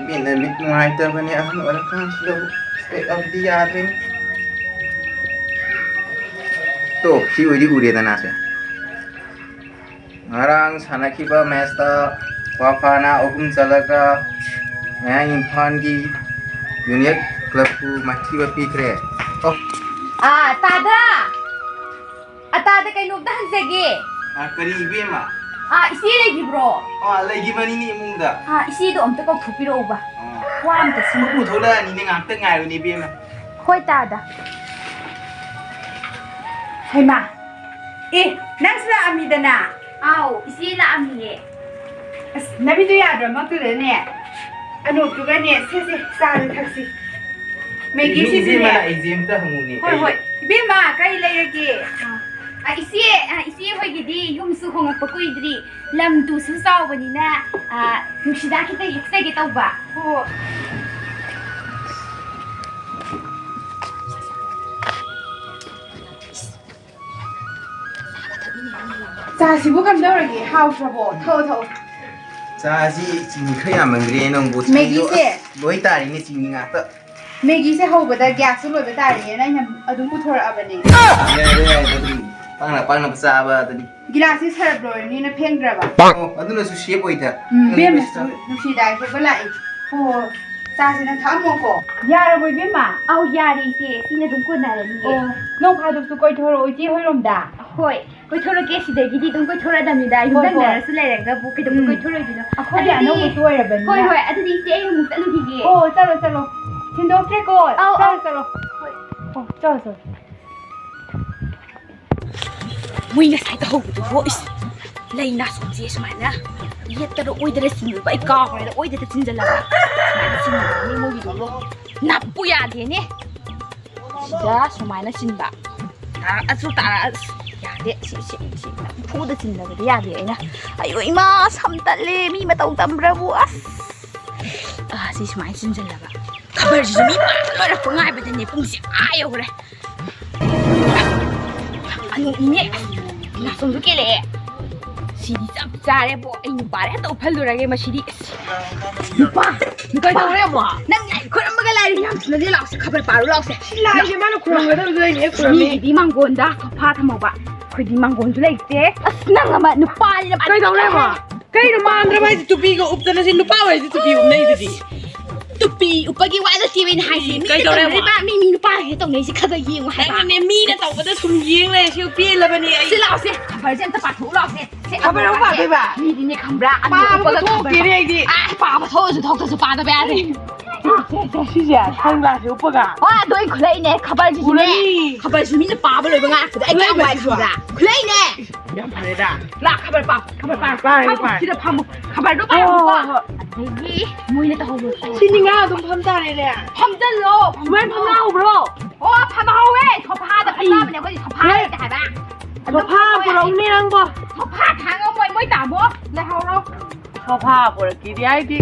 Mina mit ngaita ba niya ano ala kan slow step up di yatin. To si udi uri ta na siya. Ngarang sanakiba match ta wafana okum chalaga imphal gi union club ku mathiba pikre. Oh tada tada kaino da hanjege kari ibema isi lagi bro lagi mani ni imungda isi do amta ko thupiro ba wa amta sin ku thola ni ngakta ngai ni ibema hoi tada haima nang sila amidana au isi la amiye nabi do yadra makule ne anu tuga ne se sal taxi Megi si mana exam ta hamuni hoi ibema kai leirage isi hoi gidi yum su khong pa kuidri lam tu su saw bani na nushida kita heksa ge tawba ho cha si bu kam dawrage how trouble tho cha si chini khaya mangre nong bo Megi se loi tari ni chini ngakta Megi se hobada gas lo ba tari na adu mu thora abani pang sa ba tadi gilasi sarap lo ni na phengdra ba aduna su shape oita bem nushi dai ko balai ho cha se na thamo ko yara boi bema au yari se sina dum ko na ni nong phaduk su koi thoro oi hoi rom da hoi koi thoro ke si de gidi dum koi thora da mi da yum dang na su le rang da bu ke dum koi thoro dino akhoi ya no ko toy ra ban hoi aduni se ai mu talu gi chalo Hindok tre ko chalo chalo Mui nga sai ta ho du ho is lai na som je smaina yet ta oi da sin ba ka ho da oi da tin jala ba sin ni mo gi do na pu ya de ne da smaina sin ba ta asu ta ya de si pu da sin da ya de ina ayo ima sam ta le mi ma tau tam ra bu as si smaina sin jala ba khabar ji mi ba ra ko ngai ba de ne pung si ayo re anu ini langsung tu kele sidi cap cari bo ini bare tau pelu lagi masih di lupa kau tahu ya bo nang kurang magalari yang nanti langsung kabar baru langsung lagi mana kurang ada lagi ni kurang ni di manggonda apa tahu ba kau di manggon tu lagi teh nang ama lupa ni kau tahu ya bo kau ni mandra mai tu pi ko updana sin lupa mai tu pi umnai tu di tupi upagi wa da TV hai si mi to ni ba mi nu pa he tong nei si kha da yeng wa ba ne mi na tau ba da thum yeng le siu pi la ba ni ai si lao si khabar jem ta pa thu lao si khabar ro ba ba mi di ni khambra an ba ba thu ki re di pa ba tho su thok su pa da ba de si ja thang la siu pa ga wa doi khulai ne khabar ji ne khabar ji mi na pa ba loi ba nga ai ka wa khambra khulai ne yam phare da la khabar pa si da pham khabar do pa ko Megi, mui na tahu lo. Sini nga dum pham ta le le. Pham jan lo. Wen pham na bro. Oh, pham hao we. Thop ha da pham ba ne ko thop ha da hai ba. Thop ha bu rong ni nang bo. Thop ha thang ngo moi moi ta bo. Le hao lo. Thop ha bu ki di ai di.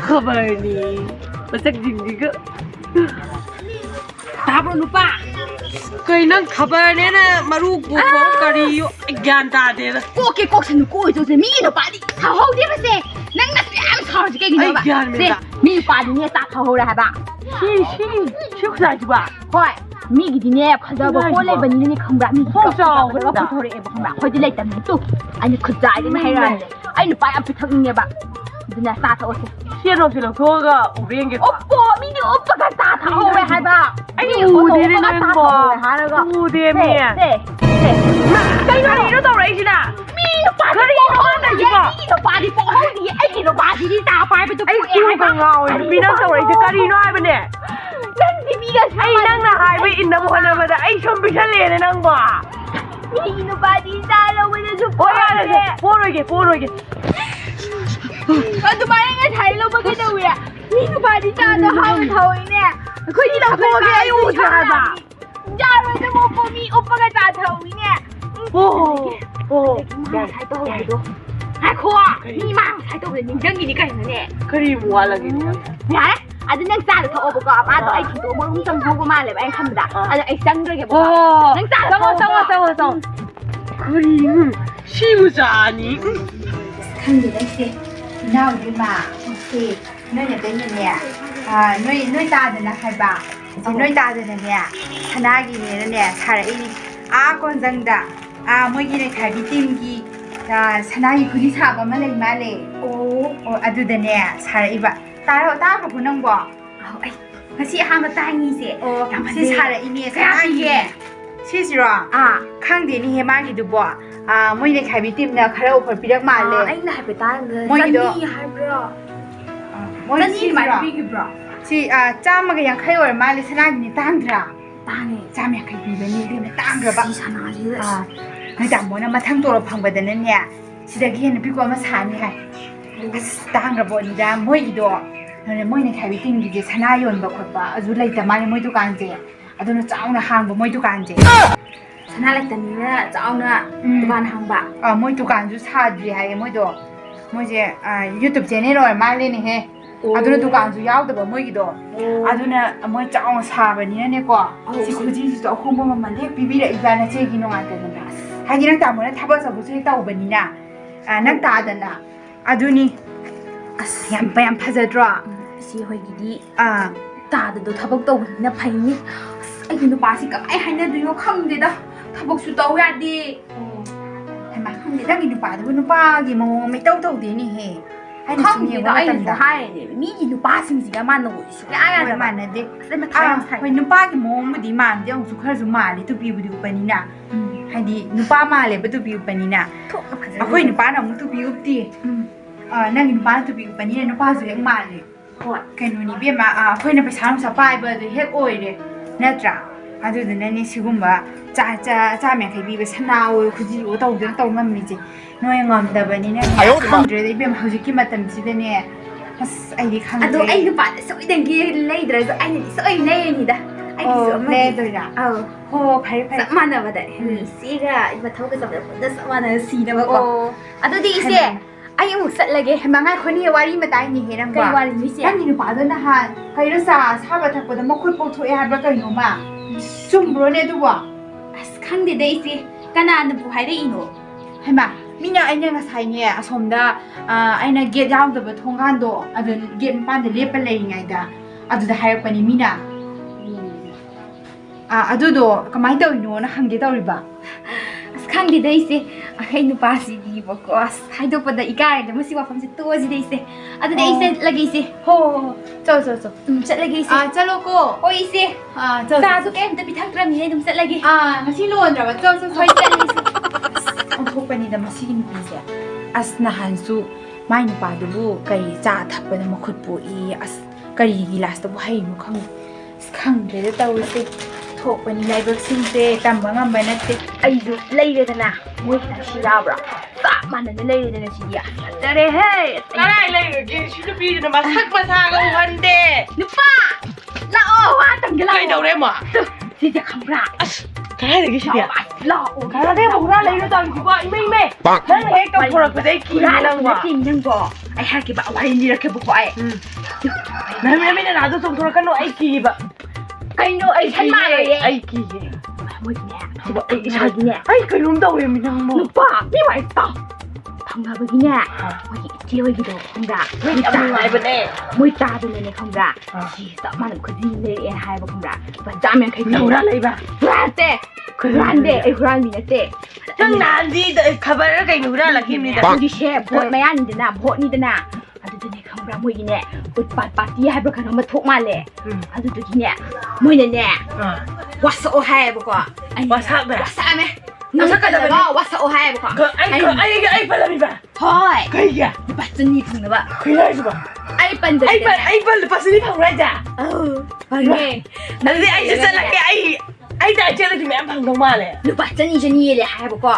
Khabar ni. Pasak jing di ke. Ta bro lupa. Kai nang khabar ne na maru bu ko kari yo gyan ta de la Ko ke ko san ko jo se mi no pa di. Thao hao di ba se. Nang na se am thao ji ke gi no ba. Se mi pa di ne ta thao hao ra ba. Shi ku sa ji ba. Hoi. Mi gi di ne khaja ba ko le ba ni ni khambra mi ko sa ba ba thore e ba khambra. Khoi di lai tam tu. Ai khu jai di hai ra. Ai nu pa am pi thak ni ba. Dina sa thao se. Xie ro lo tho ga u ren ge. Oppo mi ni oppo ka ta thao ra hai ba. Ai u de ne nang bo. U de mi. Kai na ni no tau rai si na. Mi no pa di ho na ji ba. Mi no pa di po ho di. Ai ki no pa di ta pa ba tu. Ai ku ga ngao mi na tau rai se kari no ai ba ne. Nang di mi ga ai nang na hai ba in na mo na ba da ai shom bi shan le ne nang ba. Mi no pa di ta lo wa de su po ya le. Po ro ge. Adu mai nga thai lo ba ke da wi. Mi no pa di ta da ha ma thau ne. Khoi di la po ge ai u cha ba. Ja ro de mo po mi oppa ga ta thau ne. Ya thai to ho do. Hai kho mi ma thai to ni jang gi ni kai ne. Kari mu wa la ge ne. Ya ada nang sa da thau ba ko ba do ai thi do mo sam thau ko ma le ba ai kham da. Ada ai sang re ge ba. Nang sa sang. Kari shi mu ja ni. khăn gì đấy xí nào đi mà xí nơi nhà tên nè nơi ta thì là hai bà nơi ta thì là nè thằng gì nè thà đấy con dân đã mỗi cái này khai bị tìm gì 사나이 그리 사바 말래 말래 오 아두데네 사이바 따로 따로 보는 거 아이 같이 한번 따니세 같이 살아 이미 사나이게 시시로 강대니 해마기도 봐 뭐이네 가비 때문에 가라고 벌비력 말래 anh lại phải ta người 뭐이도 hai bro 뭐이 말 비기 bro 지 짜마가 양 khai 말래 사나이니 땅들아 땅에 짜마 khai 비베니 근데 땅가 봐 사나이 người ta muốn mà thằng tôi phẳng bật đến nè chỉ để kia nó bị qua mà sàn như này đang gặp bọn ra mỗi gì đó rồi mỗi này khai bị tin gì sana yon bạc bạc à rồi lại tầm mai mỗi tu can gì à rồi nó cháu nó hàng vào mỗi tu can gì sana lại tầm này cháu nữa tu can hàng bạc mỗi tu can rồi sao gì hay mỗi đó mỗi gì YouTube channel rồi mai lên này à rồi tu can rồi giáo được mỗi gì đó à rồi nè mỗi cháu nó sao vậy nè qua chỉ có gì đó không bao mà lấy bì lại ra là chơi gì nó ăn được nè 하기 năng 따모나 타버서 무슨 했다 오버니나 năng 따다나 아두니 얌 파자드라 si hồi gì ta được thabok tàu na phải ni ai nó ba si cái hay na được không đi đâu thabok su tàu ra đi mà không đi đâu cái nó ba gì mà mấy tàu đi nè he hay không đi đâu ai nó hay mi gì nó ba sinh gì mà nó cái ai mà nè đi hay nó ba cái mông mà đi mà đi ông su khơi su mà đi tụi biu đi openina 하디 누파 말에 버도 비우빠니나 아코이 누파나 무도 비우띠 난 누파나 또 비우빠니나 누파도 양 말래 그노니 비마 아코이나 배사람 사파이버도 핵 오이래 나트라 아두드네 시금바 짜면 가비베 사나오 그지로 떠우면 미지 너의 ngom다버니나 컴드레 비마 허지키 마탐지데네 아스 아이디 칸 아도 아이 누파 소이된 게 레이드라서 아니 소이 레이니다 레이더라 phải mà nào vậy đấy xí ra mà thâu cái dòng đó mà nó xí đâu mà có tôi đi xe anh em một sợi là cái mà ngay khối này wari mà tay nhìn rằng cái wari như thế anh nhìn bảo đó là ha hay nó sa ba thằng của nó khối bầu thôi hay bao cái nó mà chung bro này đâu à khăn đi đây xe cái nào nó bù hay đấy ino hay mà mình nhà anh đang sai nhẹ xong đó anh là get down được thông gan đó rồi get pan để lép lên ngay đó rồi đã hay cái mình à 아두도 그만 떠이노나 한개 떠올봐. 한개 돼있어. 아이노 바시디 먹고 하이도보다 이가이데 무시와 밤새 또지 돼있어. 아두 돼있어 라게 있어. 호. 저. 셋라게 있어. 짤로고. 호 있어. 저. 사도 깨는데 비탁드라미네 좀 셋라게. 마실로 온다봐. 저. 호이 셋라게. 톡바니다 마시긴 비세. 아스나 한수 마이니 바두부 까이 짜 탑바나 먹고 이 아스 까이 길라스도 하이노 칸데 떠올세. ꯊꯣꯛꯄꯅꯤ ꯂꯥꯏꯕꯛꯁꯤꯡꯁꯦ ꯇꯝꯕ ꯉꯝꯕ ꯅꯠꯇꯦ ꯑꯩꯁꯨ ꯂꯩꯔꯦꯗꯅ ꯃꯣꯏꯒꯤꯅ ꯁꯤ ꯌꯥꯕ꯭ꯔꯥ ꯆꯞ ꯃꯥꯟꯅꯅ ꯂꯩꯔꯦꯗꯅ ꯁꯤꯗꯤ ꯐꯖꯔꯦꯍꯦ ꯀꯔꯥꯏ ꯂꯩꯔꯒꯦ ꯁꯤ ꯅꯨꯄꯤꯗꯨꯅ ꯃꯁꯛ ꯃꯁꯥꯒ ꯎꯍꯟꯗꯦ ꯅꯨꯄꯥ ꯂꯥꯛꯑꯣ ꯋꯥ ꯇꯝꯒꯦ ꯂꯥꯛꯑꯣ ꯀꯩꯗꯧꯔꯦ ꯃꯥ ꯁꯤꯁꯦ ꯈꯪꯕ꯭ꯔꯥ ꯑꯁ ꯀꯔꯥꯏꯗꯒꯤ ꯁꯤꯗꯤ ꯂꯥꯛꯑꯣ ꯀꯔꯥꯏꯗꯒꯤ ꯍꯧꯔꯥ ꯂꯩꯔꯣ ꯇꯧꯔꯤꯁꯤꯕꯣ ꯏꯃꯩ ꯅꯪ ꯍꯦꯛ ꯇꯧꯊꯣꯔꯛꯄꯗꯩ ꯀꯤꯔꯦ ꯅꯪꯕꯣ ꯅꯪꯕꯣ ꯑꯩ ꯍꯥꯏꯔꯛꯀꯦꯕ ꯋꯥꯔꯤ ꯂꯤꯔꯛꯀꯦꯕꯀꯣ ꯑꯩ ꯅꯃꯤꯅ ꯅꯥꯗꯣ ꯆꯣꯡꯊꯣꯔꯛꯀꯅꯣ ꯑꯩ ꯀꯤꯕ ꯀꯩꯅꯣ ꯑꯩ ꯁꯟ ꯃꯥꯜꯂꯣꯏꯌꯦ ꯑꯩ ꯀꯤꯌꯦ ꯃꯣꯏꯒꯤꯅꯦ ꯑꯩ ꯏꯁꯥꯒꯤꯅꯦ ꯑꯩ ꯀꯩꯅꯣꯝ ꯇꯧꯔꯦꯃꯤ ꯅꯪꯕꯣ ꯅꯨꯄꯥ ꯃꯤ ꯋꯥꯏ ꯇꯥꯎ ꯊꯪꯅꯕꯒꯤꯅꯦ ꯃꯣꯏꯒꯤ ꯏꯆꯦ ꯍꯣꯏꯒꯤꯗꯣ ꯈꯪꯕ꯭ꯔꯥ ꯌꯥꯝ ꯅꯨꯡꯉꯥꯏꯕꯅꯦ ꯃꯣꯏ ꯇꯥꯗꯅꯅꯦ ꯈꯪꯕ꯭ꯔꯥ ꯁꯤ ꯆꯞ ꯃꯥꯟꯅꯕ ꯈꯨꯖꯤ ꯂꯩꯔꯛꯑꯦꯅ ꯍꯥꯏꯕ ꯈꯪꯕ꯭ꯔꯥ ꯂꯨꯄꯥ 150 ꯍꯨꯔꯥ ꯂꯩꯕ ꯍꯨꯔꯥꯟꯗꯦ ꯍꯨꯔꯥꯟꯗꯦ ꯑꯩ ꯍꯨꯔꯥꯟꯕꯤ ꯅꯠꯇꯦ ꯅꯪ ꯅꯍꯥꯟꯗꯤ ꯈꯕꯔ ꯀꯩꯅꯣ ꯍꯨꯔꯥꯜꯂꯛꯈꯤꯕꯅꯤꯗ ꯍꯧꯖꯤꯛꯁꯦ ꯚꯣꯠ ꯃꯌꯥꯅꯤꯗꯅ ꯚꯣꯠꯅꯤꯗꯅ ꯑꯗꯨꯗꯅꯦ ꯈꯪꯕ꯭ꯔꯥ ꯃꯣꯏꯒꯤꯅꯦ ꯎꯠꯄꯥꯠ ꯄꯥꯔꯇꯤ ꯍꯥꯏꯕ꯭ꯔꯥ ꯀꯩꯅꯣ ꯑꯃ ꯊꯣꯛ ꯃꯥꯜꯂꯦ ꯑꯗꯨꯗꯨꯒꯤꯅꯦ ꯃꯣꯏꯅꯅꯦ ꯋꯥꯁꯛꯑꯣ ꯍꯥꯏꯌꯦꯕꯀꯣ ꯋꯥꯁꯛꯑꯝꯃꯦ ꯅꯪꯀꯗꯕ ꯋꯥꯁꯛꯑꯣ ꯍꯥꯏꯌꯦꯕꯀꯣ ꯑꯩ ꯄꯜꯂꯝꯃꯤꯕ ꯍꯣꯏ ꯀꯩꯒꯤ ꯂꯨꯄꯥ 200 ꯐꯪꯅꯕ ꯀꯩꯅꯣ ꯍꯥꯏꯁꯤꯕꯣ ꯑꯩ ꯄꯟꯗ꯭ꯔꯗꯤ ꯑꯩ ꯂꯨꯄꯥ 200 ꯐꯪꯕ꯭ꯔꯥ ꯍꯥꯏꯁꯦ ꯐꯪꯉꯦ ꯑꯗꯨꯗꯤ ꯑꯩꯁꯨ ꯆꯠꯂꯛꯀꯦ ꯑꯩ ꯆꯠꯂꯗꯤ ꯃꯌꯥꯝ ꯐꯪꯗꯧ ꯃꯥꯜꯂꯦ ꯂꯨꯄꯥ 200 ꯌꯦꯜꯂꯦ ꯍꯥꯏꯕꯀꯣ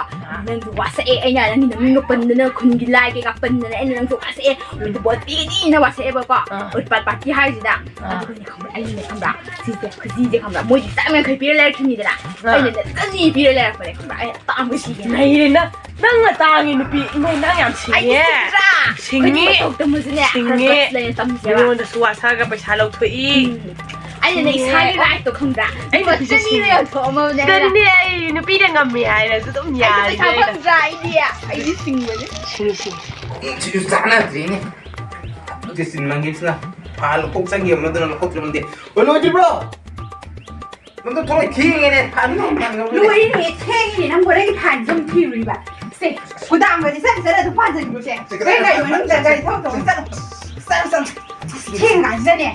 ꯅꯪꯁꯨ ꯋꯥꯁꯛꯑꯦ ꯑꯩꯅ ꯅꯪꯒꯤ ꯅꯃꯤꯡꯒ ꯄꯟꯗꯅ ꯈꯨꯟꯒꯤ ꯂꯥꯏ ꯀꯩꯀꯥ ꯄꯟꯗꯅ ꯑꯩꯅ ꯅꯪꯁꯨ ꯋꯥꯁꯛꯑꯦ ꯅꯪꯁꯨ ꯕꯣꯠ ꯄꯤꯒꯅꯤꯅ ꯋꯥꯁꯛꯑꯦꯕꯀꯣ ꯎꯠꯄꯥꯠ ꯄꯥꯔꯇꯤ ꯍꯥꯏꯁꯤꯗ ꯑꯗꯨꯒꯅꯦ ꯈꯪꯕ꯭ꯔꯥ ꯑꯩꯅꯦ ꯈꯪꯕ꯭ꯔꯥ ꯁꯤꯁꯦ ꯈꯨꯖꯤꯁꯦ ꯈꯪꯕ꯭ꯔꯥ ꯃꯣꯏꯗꯤ 150 ꯄꯤꯔ ꯂꯩꯔꯛꯈꯤꯅꯤꯗꯅ ꯑꯩꯅ 200 ꯄꯤꯔ ꯂꯩꯔꯛꯄꯅꯦ ꯈꯪꯕ꯭ꯔꯥ ꯑꯩꯅ ꯇꯥꯡꯕ ꯁꯤꯒꯦ ꯅꯩꯔꯦ ꯅꯪꯅ ꯇꯥꯡꯉꯤ ꯅꯨꯄꯤ ꯏꯃꯩ ꯅꯪ ꯌꯥꯝ ꯁꯤꯡꯉꯦ ꯁꯤꯡꯉꯤ ꯃꯤꯉꯣꯟꯗꯁꯨ ꯋꯥꯁꯛꯑꯒ ꯄꯩꯁꯥ ꯂꯧꯊꯣꯛꯏ ꯑꯩꯅ ꯏꯁꯥꯒꯤ ꯔꯥꯏꯠꯇꯣ ꯈꯪꯕ꯭ꯔꯥ ꯑꯩ ꯆꯅꯤꯗ ꯌꯣꯟꯊꯣꯛꯑꯝꯃꯕꯅꯦ ꯑꯗꯨꯅꯦ ꯑꯩ ꯅꯨꯄꯤꯅ ꯉꯝꯃꯦ ꯍꯥꯏꯔꯁꯨ ꯑꯗꯨꯝ ꯌꯥꯔꯦ ꯄꯩꯁꯥ ꯐꯪꯗ꯭ꯔꯥ ꯑꯩꯗꯤ ꯁꯤꯡꯕꯅꯦ 지금 짜나지니. 어디 신만 기스나. 발로 폭삭이 없는 거 폭주는데. 얼마지 브로? 너도 돌아 기행이네. 반응. ลุยนี่เท่งนี่น้ำบัวได้ผ่านจมทีรีแบบเสร็จกูตามไปที่เส้นเสร็จแล้วทุกผ่านจะอยู่เช่ไก่เหมือนไก่เท่าตัวเส้นเท่งกันเส้นเนี่ย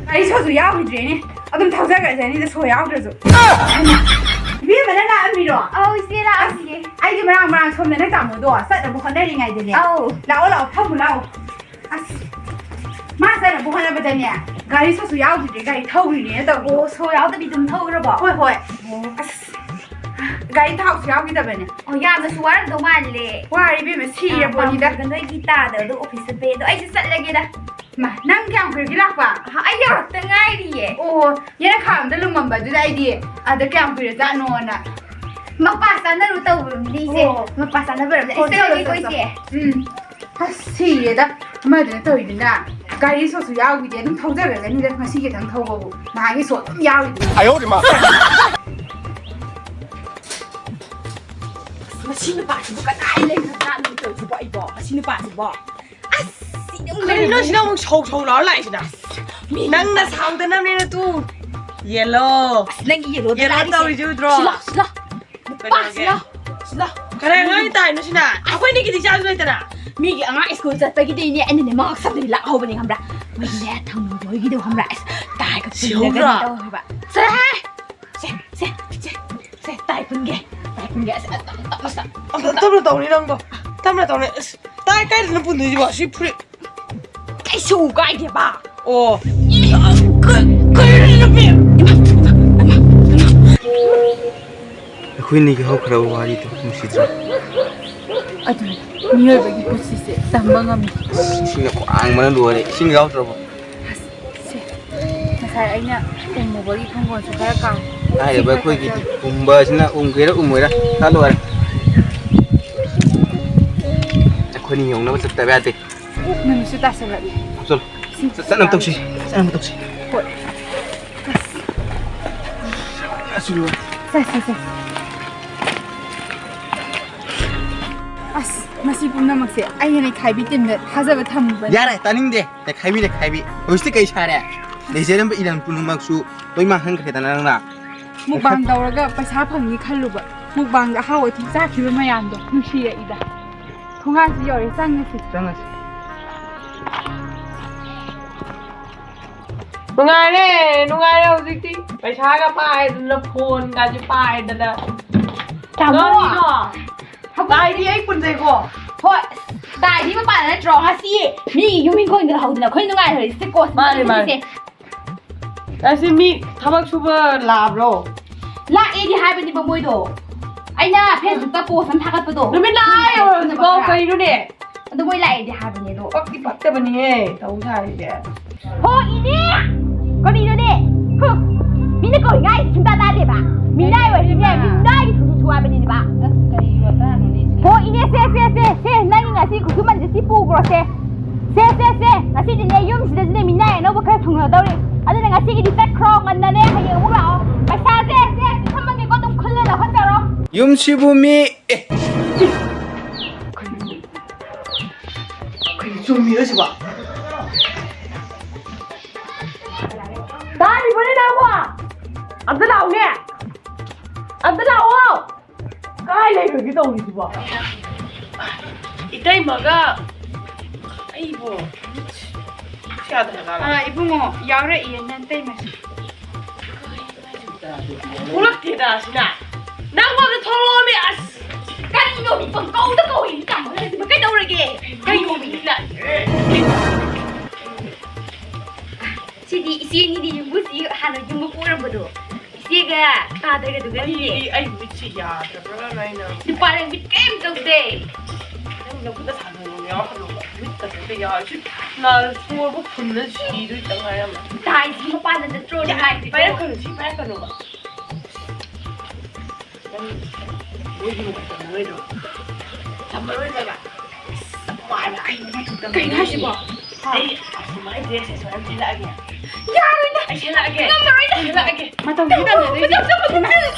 ไอ้ชอบสุดยาวไปจีนี่เอาต้องเท่าเส้นกันเส้นนี่จะสวยยาวเลยสุดพี่มันน่าอันนี้หรอเอาสิละเอาสิไอ้ที่มาชมในนักจับมือตัวเส้นแต่บุคคลได้ยังไงเนี่ยเอาเราเท่ามือเรามาเส้นแต่บุคคลได้เป็นเนี่ยไก่ชอบสุดยาวจริงไก่เท่าอยู่เนี่ยแต่โอ้สวยยาวแต่ดีจนเท่าหรือเปล่าโอ้ยไก่เท่าสุดยาวกี่แต่เป็นเนี่ยอ๋อยามาสวยตัวมันเลยว่าไอ้พี่มันชี้ระบบนี้ได้กันด้วยกีตาร์เดี๋ยวดูออฟฟิศเบย์ตัวไอ้จะสั่นเลยกี่นะมานั่งแข่งเพลงกีฬาป่ะไอ้ยอดตั้งง่ายดีโอ้ยันข่าวจะลงมันแบบได้ดีแต่แข่งเพลงจะนอนอ่ะมาป่าสันน่ารู้ตัวดีสิมาป่าสันน่าแบบไอ้เสื้อเลยก็สิถ้าชี้เลยมาเดี๋ยวตัวอยู่น่ะไก่สดสุดยาวกี่เดียวต้องเท่าจะเลยนี่เดี๋ยวมาชี้กันทั้งเท่ากูนายสดยาวอีก哎呦我的妈มาชิมป่าชิมก็ได้เลยนะจ๊ะมึงเจอชิบไอ้บอกมาชิมป่าชิบบอกสิเดี๋ยวมึง 你那是让我抽哪来着呢？那长的那边的都，yellow， นั่งยี่รถ yellow 到底就多。是了ป่า是了看来我一带那是哪？啊，会你给你家住在哪？ มีกี่อ่ะสกูจะไปกี่เดือนเนี่ยอันนี้มาสับเลยละเอาไปนี่คำละไม่แน่ทั้งหมดกี่เดือนคำละตายก็เสียกันแล้วแบบเซ่ตายพึ่งแก他们懂你啷个？他们懂你，大概是不能吧？是不？该修改的吧？哦，可以那边。Kuini ke hok rawa wari to musitra. Aduh, niya bagi posisi tamganbi. Sing ko ang mana luar sing gaw trobo. Nasai aina ummu bagi khonggon sakara kam. Ai ba koi ki umba sina umgera umera ta luar. Kuini yong na ba sakta ba te. Nang su ta sabat. Absol. Sanam toksi. Koi. Asulu. Sai. Masih pun nama saya. Ayah Neikhaibi Team dah hazard bertemu. Ya lah, taning deh. Neikhaibi. Mesti kaya cara. Leseran ber ilan pun maksu. Toy mahang kereta nang na. Mukbang dauraga paisa phangni khalluba. Mukbang ga hawa ti sa khiba mayam do. Nushi ya ida. Thonga si yore sangasi. nungai hojikti. Paisaga pai na phone ga ji pai da da. Tamo. Dai di ai pun sai ko. Hoi, dai di ma pa na draw ha si. Mi yumin ko ngal hau na khoi nungai hoi se ko. Mane. Asi mi thabak suba labro. La e di hai ba ni ba moi do. Aina Facebook ta post am thagat pa do. Numi lai bo kai nu ne. Ado moi la e di hai ba ni do. Pakki patte bani he. Tau thai de. Ho ini. Ko ni do ne. Hu. Mi na ko ngai sin ta de ba. Mi nai wa ni ne. Mi nai ki thu thu ba ni ba. Ho ini se nang ngasi kusuman je si pu gro se ngasi de ne yum si de ne mi nai no ba kha thung na daw ni aduna ngasi ki di tat krong an na ne hayeng mu lao pa sa se thamang ge ko tum khul la khan ta ro Yum shibumi. Zum mi da shi ba. Da ni bane na wa. Abda lao ne. Abda lao wa. Kai lai cái đâu gì vậy? Itai maga. Ai bo. Siya da na. Ibungo yaura iyan nan tay mas. Ulak ti da sina. Nang ba da thoro mi as. Kan yo mi pang kau da kau in kam la cái đâu rồi kìa Kai yo mi la. Si ni di yung busi hano yung mukura ba do? Siga, kada ka dugan ni. Ai bi chi ya da bra na ina. Di parang bit kem to day. Nang na da sa no ya ha no. Bit ta te ya chi. Na suor bu phun na chi du ta nga ya ma. Dai si mo pa na da tro Ya dai. pa ya ka no ba. Nang wo ji mo ta no do. Ta ma ro da ba. Wa na ai na tu ta. Kai na shi ba. Ai, mai de se so am ti la again. Ya rồi nè. Ai se la again. Ngâm rồi nè. Se la again. Matau kita na dai.